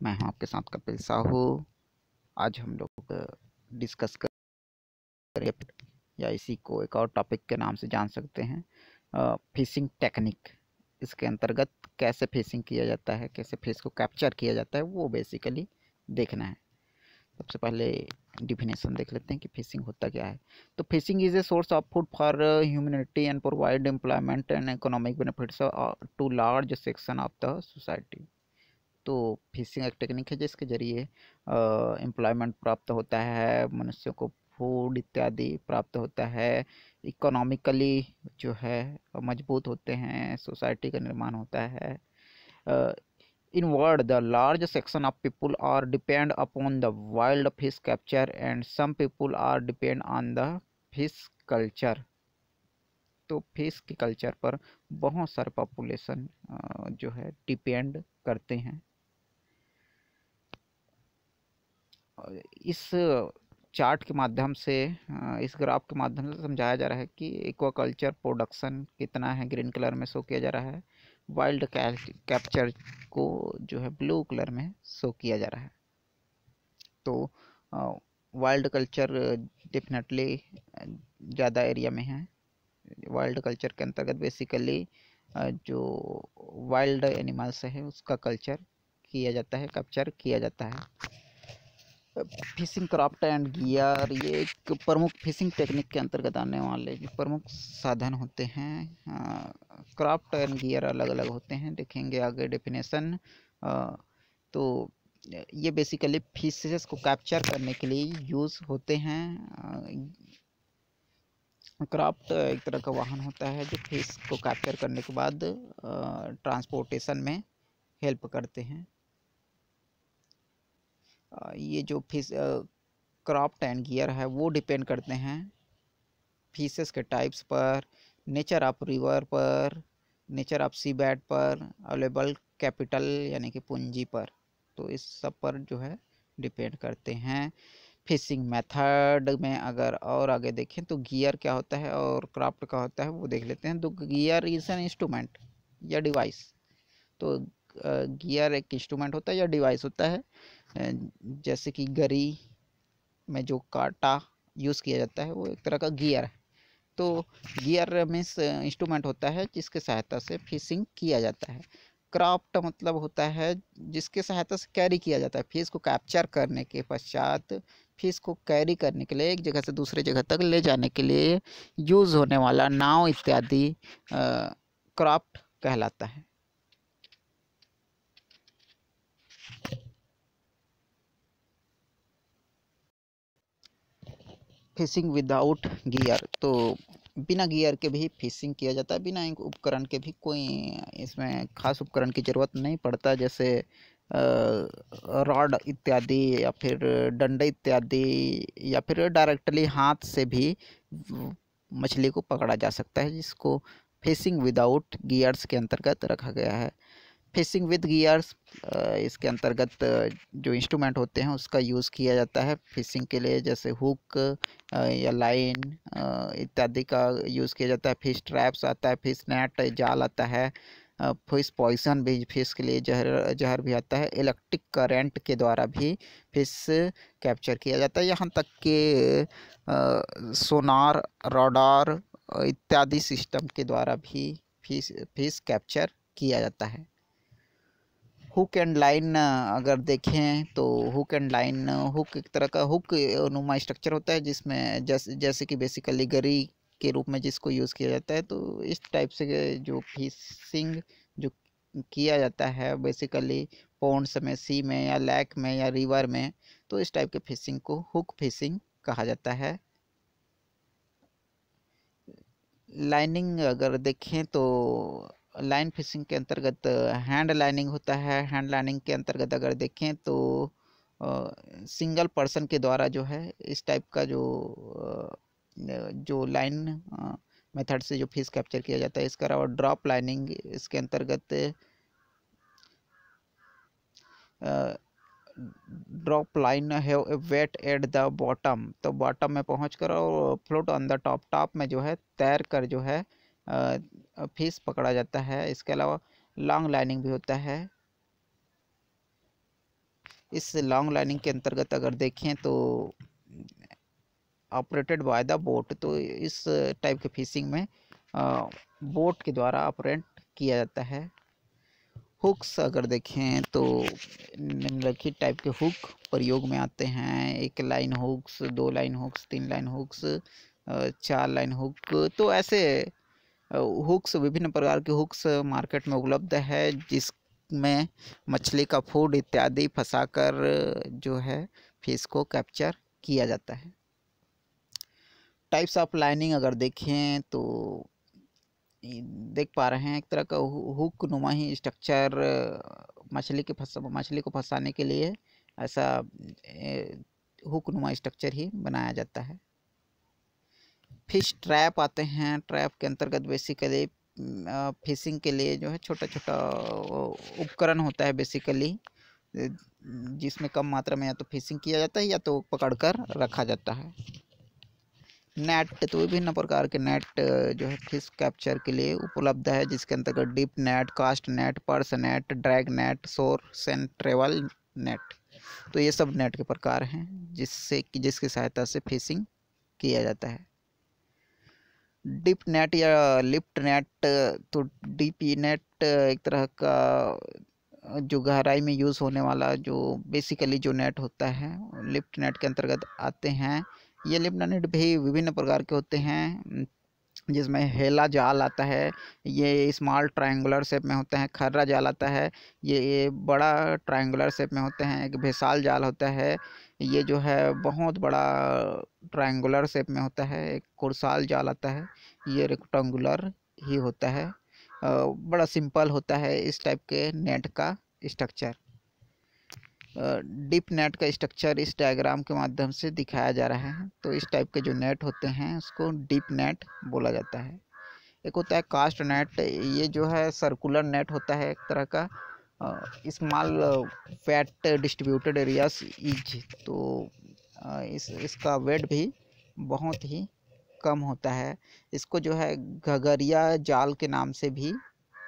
मैं हूं आपके साथ कपिल साहू। आज हम लोग डिस्कस करेंगे या इसी को एक और टॉपिक के नाम से जान सकते हैं, फिशिंग टेक्निक। इसके अंतर्गत कैसे फिशिंग किया जाता है, कैसे फिश को कैप्चर किया जाता है, वो बेसिकली देखना है। सबसे पहले डिफिनेशन देख लेते हैं कि फिशिंग होता क्या है। तो fishing is a source of food for humanity and provide employment and economic benefits to large section of the society. तो फिशिंग एक टेक्निक है जिसके जरिए एम्प्लॉयमेंट प्राप्त होता है, मनुष्यों को फूड इत्यादि प्राप्त होता है, इकोनॉमिकली जो है मजबूत होते हैं, सोसाइटी का निर्माण होता है। In word the large section of people are depend upon the wild fish capture and some people are depend on the fish culture. तो फिश के कल्चर पर बहुत सारे पॉपुलेशन जो है डिपेंड करते हैं। इस चार्ट के माध्यम से, इस ग्राफ के माध्यम से समझाया जा रहा है कि एक्वाकल्चर प्रोडक्शन कितना है, ग्रीन कलर में शो किया जा रहा है। वाइल्ड कैप्चर को जो है ब्लू कलर में शो किया जा रहा है। तो वाइल्ड कल्चर डेफिनेटली ज़्यादा एरिया में है। वाइल्ड कल्चर के अंतर्गत बेसिकली जो वाइल्ड एनिमल्स है उसका कल्चर किया जाता है, कैप्चर किया जाता है। फिशिंग क्राफ्ट एंड गियर, ये एक प्रमुख फिशिंग टेक्निक के अंतर्गत आने वाले जो प्रमुख साधन होते हैं। क्राफ्ट एंड गियर अलग अलग होते हैं, देखेंगे आगे डेफिनेशन। तो ये बेसिकली फिशेस को कैप्चर करने के लिए यूज़ होते हैं। क्राफ्ट एक तरह का वाहन होता है जो फिश को कैप्चर करने के बाद ट्रांसपोर्टेशन में हेल्प करते हैं। ये जो फिश क्राफ्ट एंड गियर है वो डिपेंड करते हैं फिशेस के टाइप्स पर, नेचर ऑफ रिवर पर, नेचर ऑफ सी बेड पर, अवेलेबल कैपिटल यानी कि पूंजी पर। तो इस सब पर जो है डिपेंड करते हैं। फिशिंग मेथड में अगर और आगे देखें तो गियर क्या होता है और क्राफ्ट क्या होता है वो देख लेते हैं। तो गियर इज एन इंस्ट्रूमेंट या डिवाइस। तो गियर एक इंस्ट्रूमेंट होता है या डिवाइस होता है, जैसे कि गरी में जो कांटा यूज़ किया जाता है वो एक तरह का गियर है। तो गियर मीन्स इंस्ट्रूमेंट होता है जिसके सहायता से फिशिंग किया जाता है। क्राफ्ट मतलब होता है जिसके सहायता से कैरी किया जाता है, फिश को कैप्चर करने के पश्चात फिश को कैरी करने के लिए एक जगह से दूसरे जगह तक ले जाने के लिए यूज़ होने वाला नाव इत्यादि क्राफ्ट कहलाता है। फिशिंग विदाउट गियर, तो बिना गियर के भी फिशिंग किया जाता है। बिना उपकरण के भी कोई इसमें खास उपकरण की ज़रूरत नहीं पड़ता, जैसे रॉड इत्यादि या फिर डंडे इत्यादि, या फिर डायरेक्टली हाथ से भी मछली को पकड़ा जा सकता है, जिसको फिशिंग विदाउट गियर्स के अंतर्गत रखा गया है। फिशिंग विद गियर्स, इसके अंतर्गत जो इंस्ट्रूमेंट होते हैं उसका यूज़ किया जाता है फिशिंग के लिए, जैसे हुक या लाइन इत्यादि का यूज़ किया जाता है। फिश ट्रैप्स आता है, फिश नेट जाल आता है, फिश पॉइजन भी फिश के लिए जहर भी आता है। इलेक्ट्रिक करंट के द्वारा भी फिश कैप्चर किया जाता है। यहाँ तक कि सोनार, रडार इत्यादि सिस्टम के द्वारा भी फिश कैप्चर किया जाता है। हुक एंड लाइन अगर देखें तो हुक एंड लाइन, हुक एक तरह का हुक नुमा स्ट्रक्चर होता है जिसमें जैसे कि बेसिकली गरी के रूप में जिसको यूज़ किया जाता है। तो इस टाइप से जो फिशिंग जो किया जाता है बेसिकली पॉन्ड्स में, सी में या लेक में या रिवर में, तो इस टाइप के फिशिंग को हुक फिशिंग कहा जाता है। लाइनिंग अगर देखें तो लाइन फिशिंग के अंतर्गत हैंड लाइनिंग होता है। हैंड लाइनिंग के अंतर्गत अगर देखें तो सिंगल पर्सन के द्वारा जो है इस टाइप का जो लाइन मेथड से जो फिश कैप्चर किया जाता है। इसके अलावा ड्रॉप लाइनिंग, इसके अंतर्गत ड्रॉप लाइन है वेट एट द बॉटम, तो बॉटम में पहुँच कर और float on the top, top में जो है तैर कर जो है फिश पकड़ा जाता है। इसके अलावा लॉन्ग लाइनिंग भी होता है। इस लॉन्ग लाइनिंग के अंतर्गत अगर देखें तो ऑपरेटेड बाय द बोट, तो इस टाइप के फिशिंग में बोट के द्वारा ऑपरेट किया जाता है। हुक्स अगर देखें तो निम्नलिखित टाइप के हुक प्रयोग में आते हैं। एक line hooks, 2 line hooks, 3 line hooks, 4 line hook. तो ऐसे हुक्स, विभिन्न प्रकार के हुक्स मार्केट में उपलब्ध है, जिसमें मछली का फूड इत्यादि फंसाकर जो है फिश को कैप्चर किया जाता है। टाइप्स ऑफ लाइनिंग अगर देखें तो देख पा रहे हैं एक तरह का हुक नुमा ही स्ट्रक्चर मछली को फंसाने के लिए ऐसा हुक नुमा स्ट्रक्चर ही बनाया जाता है। फिश ट्रैप आते हैं। ट्रैप के अंतर्गत बेसिकली फिशिंग के लिए जो है छोटा छोटा उपकरण होता है बेसिकली, जिसमें कम मात्रा में या तो फिशिंग किया जाता है या तो पकड़कर रखा जाता है। नेट, तो विभिन्न प्रकार के नेट जो है फिश कैप्चर के लिए उपलब्ध है, जिसके अंतर्गत dip net, cast net, purse net, drag net, source and travel net. तो ये सब नेट के प्रकार हैं जिसकी सहायता से फिशिंग किया जाता है। डिप नेट या लिफ्ट नेट, तो डीप नेट एक तरह का जो गहराई में यूज़ होने वाला जो बेसिकली जो नेट होता है लिफ्ट नेट के अंतर्गत आते हैं। ये लिफ्ट नेट भी विभिन्न प्रकार के होते हैं, जिसमें हेला जाल आता है, ये स्मॉल ट्रायंगुलर शेप में होता है। खर्रा जाल आता है, ये बड़ा ट्रायंगुलर शेप में होते हैं। एक भेसाल जाल होता है, ये जो है बहुत बड़ा ट्रायंगुलर शेप में होता है। एक कुरसाल जाल आता है, ये रेक्टेंगुलर ही होता है। बड़ा सिंपल होता है इस टाइप के नेट का स्ट्रक्चर। डीप नेट का स्ट्रक्चर इस डायग्राम के माध्यम से दिखाया जा रहा है। तो इस टाइप के जो नेट होते हैं उसको डीप नेट बोला जाता है। एक होता है कास्ट नेट, ये जो है सर्कुलर नेट होता है एक तरह का। Small fat distributed areas is, तो इसका वेट भी बहुत ही कम होता है। इसको जो है घगरिया जाल के नाम से भी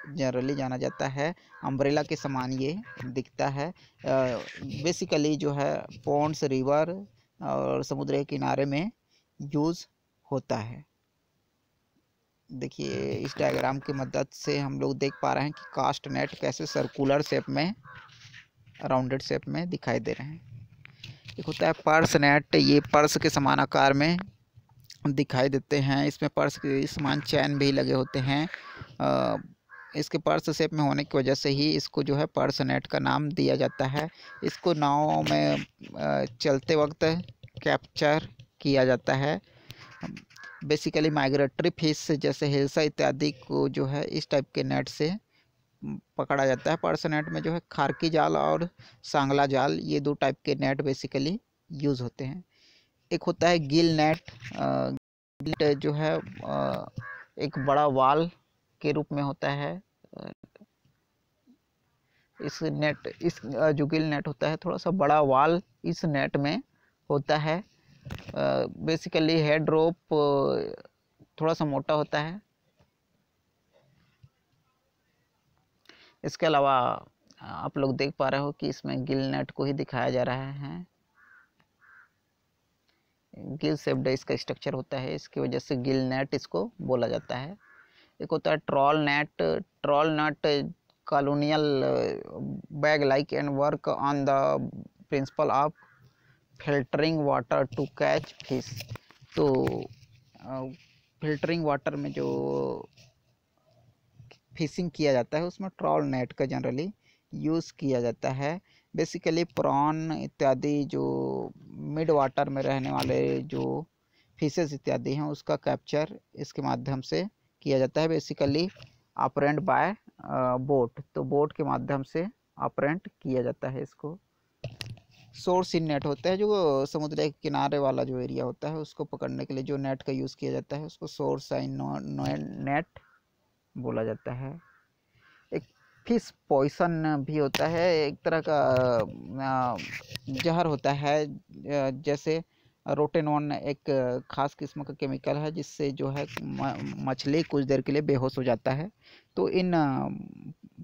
जनरली जाना जाता है। अम्ब्रेला के समान ये दिखता है। बेसिकली जो है पॉन्ड्स, रिवर और समुद्र के किनारे में यूज़ होता है। देखिए इस डायग्राम की मदद से हम लोग देख पा रहे हैं कि कास्ट नेट कैसे सर्कुलर शेप में, राउंडेड शेप में दिखाई दे रहे हैं। एक होता है पर्स नेट, ये पर्स के समान आकार में दिखाई देते हैं। इसमें पर्स के समान चैन भी लगे होते हैं। इसके पर्स शेप में होने की वजह से ही इसको जो है पर्स नेट का नाम दिया जाता है। इसको नाव में चलते वक्त कैप्चर किया जाता है। बेसिकली माइग्रेटरी फिश जैसे हिल्सा इत्यादि को जो है इस टाइप के नेट से पकड़ा जाता है। पर्स नेट में जो है खारकी जाल और सांगला जाल, ये 2 टाइप के नेट बेसिकली यूज़ होते हैं। एक होता है गिल नेट। गिल जो है एक बड़ा वाल के रूप में होता है। इस जो गिल नेट होता है थोड़ा सा बड़ा वाल इस नेट में होता है। बेसिकली हेड रोप थोड़ा सा मोटा होता है। इसके अलावा आप लोग देख पा रहे हो कि इसमें गिल नेट को ही दिखाया जा रहा है। गिल शेप्ड इसका स्ट्रक्चर होता है, इसकी वजह से गिल नेट इसको बोला जाता है। एक होता है trawl net. Trawl net colonial bag like and work on the principle of filtering water to catch fish. तो फिल्टरिंग वाटर में जो फिशिंग किया जाता है उसमें ट्रॉल नेट का जनरली यूज़ किया जाता है। बेसिकली प्रॉन इत्यादि जो मिड वाटर में रहने वाले जो फिशेस इत्यादि हैं उसका कैप्चर इसके माध्यम से किया जाता है। बेसिकली ऑपरेंट बाय बोट, तो बोट के माध्यम से ऑपरेंट किया जाता है इसको। सोर्स इन नेट होता है, जो समुद्र के किनारे वाला जो एरिया होता है उसको पकड़ने के लिए जो नेट का यूज़ किया जाता है उसको सोर्स इन नेट बोला जाता है। एक फिश पॉइसन भी होता है, एक तरह का जहर होता है। जैसे रोटेनॉन एक ख़ास किस्म का केमिकल है जिससे जो है मछली कुछ देर के लिए बेहोश हो जाता है। तो इन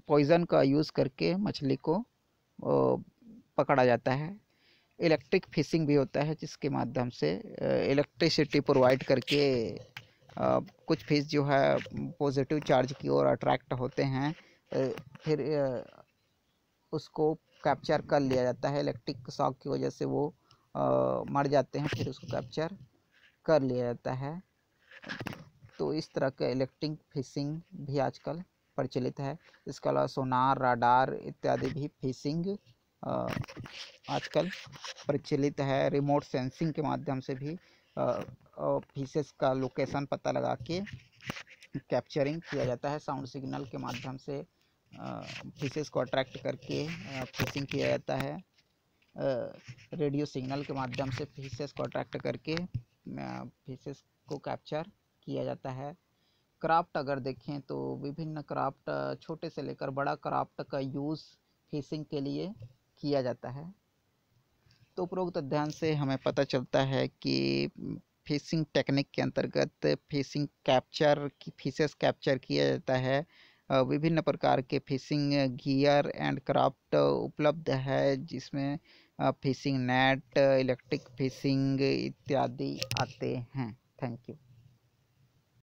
पॉइज़न का यूज़ करके मछली को पकड़ा जाता है। इलेक्ट्रिक फिशिंग भी होता है, जिसके माध्यम से इलेक्ट्रिसिटी प्रोवाइड करके कुछ फिश जो है पॉजिटिव चार्ज की ओर अट्रैक्ट होते हैं, फिर उसको कैप्चर कर लिया जाता है। इलेक्ट्रिक शॉक की वजह से वो मर जाते हैं, फिर उसको कैप्चर कर लिया जाता है। तो इस तरह का इलेक्ट्रिक फिशिंग भी आजकल प्रचलित है। इसके अलावा सोनार, राडार इत्यादि भी फिशिंग आजकल प्रचलित है। रिमोट सेंसिंग के माध्यम से भी फिशेस का लोकेशन पता लगा के कैप्चरिंग किया जाता है। साउंड सिग्नल के माध्यम से फिशेस को अट्रैक्ट करके फिशिंग किया जाता है। रेडियो सिग्नल के माध्यम से फिशेस को अट्रैक्ट करके फिशेस को कैप्चर किया जाता है। क्राफ्ट अगर देखें तो विभिन्न क्राफ्ट, छोटे से लेकर बड़ा क्राफ्ट का यूज़ फिशिंग के लिए किया जाता है। तो उपरोक्त अध्ययन से हमें पता चलता है कि फिशिंग टेक्निक के अंतर्गत फिशिंग कैप्चर की फिशेस कैप्चर किया जाता है। विभिन्न प्रकार के फिशिंग गियर एंड क्राफ्ट उपलब्ध है, जिसमें फिशिंग नेट, इलेक्ट्रिक फिशिंग इत्यादि आते हैं। Thank you.